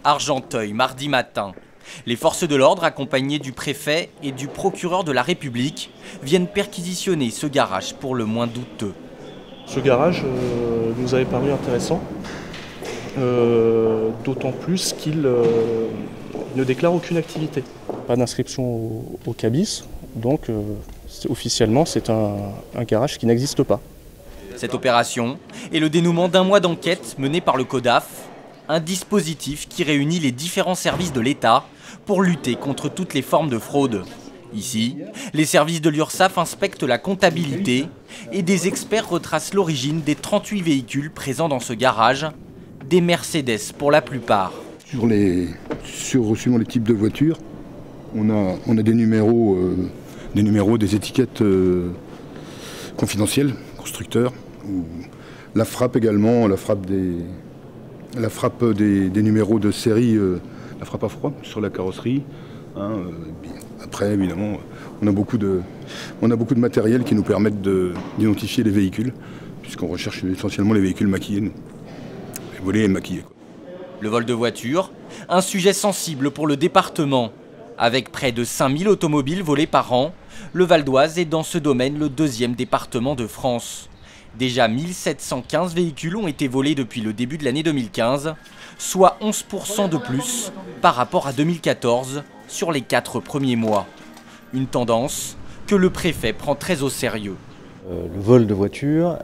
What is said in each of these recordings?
Argenteuil, mardi matin. Les forces de l'ordre, accompagnées du préfet et du procureur de la République, viennent perquisitionner ce garage pour le moins douteux. Ce garage nous avait paru intéressant, d'autant plus qu'il ne déclare aucune activité. Pas d'inscription au CABIS, donc officiellement c'est un garage qui n'existe pas. Cette opération est le dénouement d'un mois d'enquête menée par le CODAF, un dispositif qui réunit les différents services de l'État pour lutter contre toutes les formes de fraude. Ici, les services de l'URSSAF inspectent la comptabilité et des experts retracent l'origine des 38 véhicules présents dans ce garage, des Mercedes pour la plupart. Suivant les types de voitures, on a des numéros, des étiquettes confidentielles, constructeurs, ou la frappe également, la frappe des numéros de série, la frappe à froid sur la carrosserie. Après, évidemment, on a beaucoup de matériel qui nous permettent d'identifier les véhicules, puisqu'on recherche essentiellement les véhicules maquillés, nous. Les volés et maquillés, quoi. Le vol de voitures, un sujet sensible pour le département. Avec près de 5000 automobiles volées par an, le Val d'Oise est dans ce domaine le deuxième département de France. Déjà 1715 véhicules ont été volés depuis le début de l'année 2015, soit 11% de plus par rapport à 2014 sur les 4 premiers mois. Une tendance que le préfet prend très au sérieux. Le vol de voiture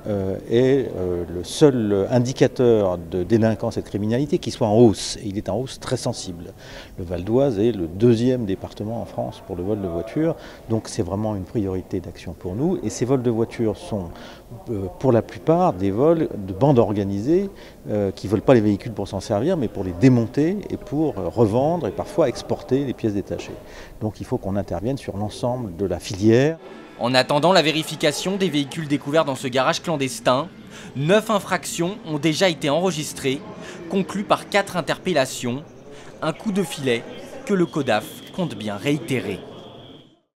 est le seul indicateur de délinquance et de criminalité qui soit en hausse. Et il est en hausse très sensible. Le Val d'Oise est le deuxième département en France pour le vol de voiture. Donc c'est vraiment une priorité d'action pour nous. Et ces vols de voiture sont pour la plupart des vols de bandes organisées qui ne volent pas les véhicules pour s'en servir, mais pour les démonter et pour revendre et parfois exporter les pièces détachées. Donc il faut qu'on intervienne sur l'ensemble de la filière. En attendant la vérification des véhicules découverts dans ce garage clandestin, 9 infractions ont déjà été enregistrées, conclues par 4 interpellations, un coup de filet que le CODAF compte bien réitérer.